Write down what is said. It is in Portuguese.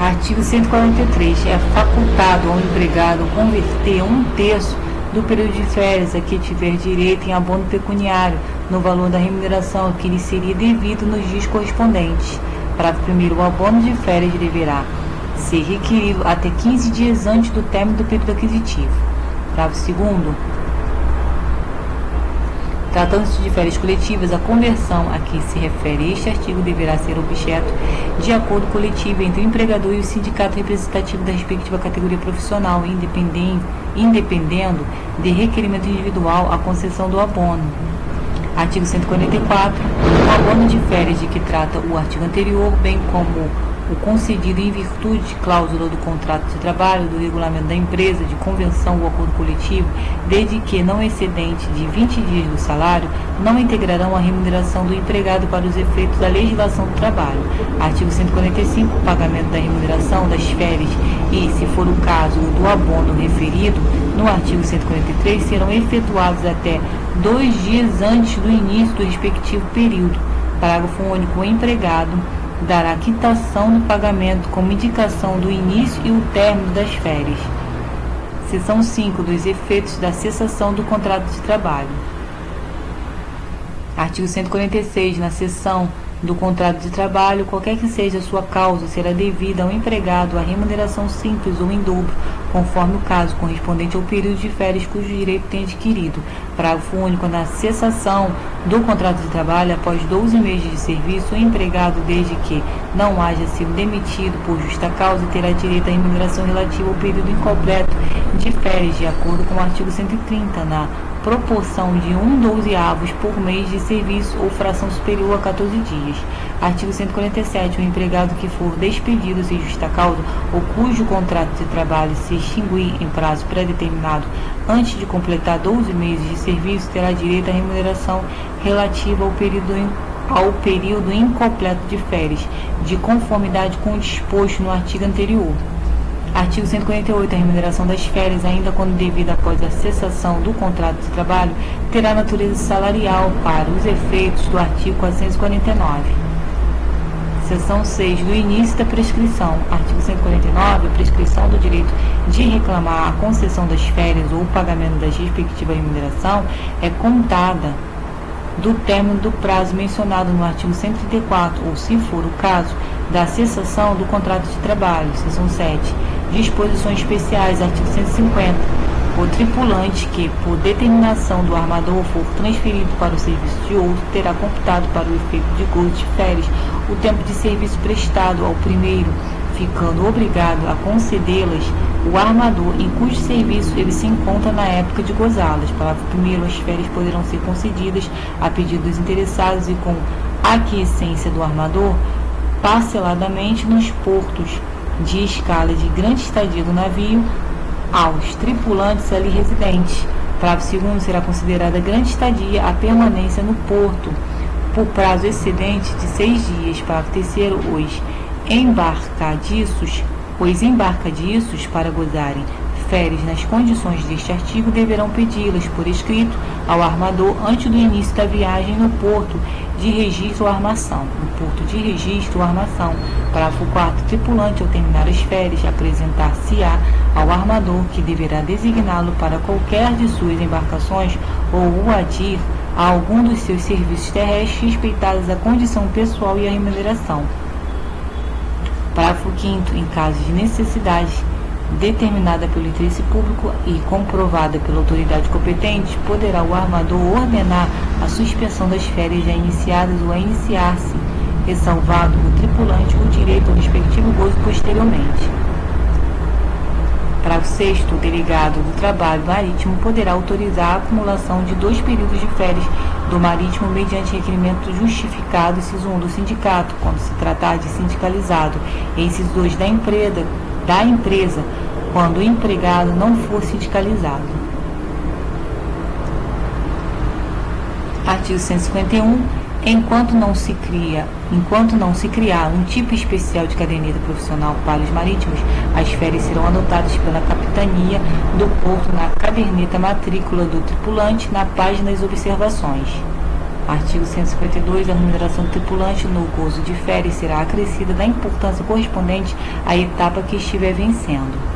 Artigo 143. É facultado ao empregado converter 1/3 do período de férias a que tiver direito em abono pecuniário no valor da remuneração que lhe seria devido nos dias correspondentes. Parágrafo 1º. O abono de férias deverá ser requerido até 15 dias antes do término do período aquisitivo. Parágrafo 2º. Tratando-se de férias coletivas, a conversão a que se refere este artigo deverá ser objeto de acordo coletivo entre o empregador e o sindicato representativo da respectiva categoria profissional, independendo de requerimento individual a concessão do abono. Artigo 144. O abono de férias de que trata o artigo anterior, bem como o concedido em virtude de cláusula do contrato de trabalho, do regulamento da empresa, de convenção ou acordo coletivo, desde que não excedente de 20 dias do salário, não integrarão a remuneração do empregado para os efeitos da legislação do trabalho. Artigo 145. O pagamento da remuneração das férias e, se for o caso, do abono referido no artigo 143 serão efetuados até 2 dias antes do início do respectivo período. Parágrafo único. O empregado dará quitação do pagamento como indicação do início e o término das férias. Seção 5. Dos efeitos da cessação do contrato de trabalho. Artigo 146. Na cessão do contrato de trabalho, qualquer que seja a sua causa, será devida ao empregado a remuneração simples ou em dobro, conforme o caso, correspondente ao período de férias cujo direito tem adquirido. Parágrafo único. Na cessação do contrato de trabalho, após 12 meses de serviço, o empregado, desde que não haja sido demitido por justa causa, terá direito à remuneração relativa ao período incompleto de férias, de acordo com o artigo 130, na proporção de 1/12 por mês de serviço ou fração superior a 14 dias. Artigo 147. O empregado que for despedido sem justa causa ou cujo contrato de trabalho se extinguir em prazo pré-determinado antes de completar 12 meses de serviço terá direito à remuneração relativa ao período incompleto de férias, de conformidade com o disposto no artigo anterior. Artigo 148. A remuneração das férias, ainda quando devida após a cessação do contrato de trabalho, terá natureza salarial para os efeitos do artigo 449. Seção 6. Do início da prescrição. Artigo 149. A prescrição do direito de reclamar a concessão das férias ou o pagamento da respectiva remuneração é contada do término do prazo mencionado no artigo 134, ou, se for o caso, da cessação do contrato de trabalho. Seção 7. Disposições especiais. Artigo 150. O tripulante que, por determinação do armador, for transferido para o serviço de outro, terá computado para o efeito de gozo de férias o tempo de serviço prestado ao primeiro, ficando obrigado a concedê-las o armador em cujo serviço ele se encontra na época de gozá-las. Parágrafo 1º. As férias poderão ser concedidas a pedido dos interessados e com aquiescência do armador parceladamente nos portos de escala de grande estadia do navio aos tripulantes ali residentes. Parágrafo 2º. Será considerada grande estadia a permanência no porto por prazo excedente de 6 dias. Parágrafo 3º. Os embarcadiços, para gozarem férias nas condições deste artigo, deverão pedi-las por escrito ao armador antes do início da viagem no porto de registro ou armação. Parágrafo 4º. Tripulante, ao terminar as férias, apresentar-se-á ao armador, que deverá designá-lo para qualquer de suas embarcações ou o adir a algum dos seus serviços terrestres, respeitadas a condição pessoal e a remuneração. Parágrafo 5º. Em caso de necessidade determinada pelo interesse público e comprovada pela autoridade competente, poderá o armador ordenar a suspensão das férias já iniciadas ou a iniciar-se, ressalvado o tripulante o direito ao respectivo gozo posteriormente. Parágrafo 6º. O delegado do trabalho marítimo poderá autorizar a acumulação de 2 períodos de férias do marítimo mediante requerimento justificado, inciso 1, do sindicato, quando se tratar de sindicalizado, e inciso 2, da empresa, quando o empregado não for sindicalizado. Artigo 151. Enquanto não se criar um tipo especial de caderneta profissional para os marítimos, as férias serão adotadas pela capitania do porto na caderneta matrícula do tripulante, na página das observações. Artigo 152. A remuneração do tripulante no gozo de férias será acrescida da importância correspondente à etapa que estiver vencendo.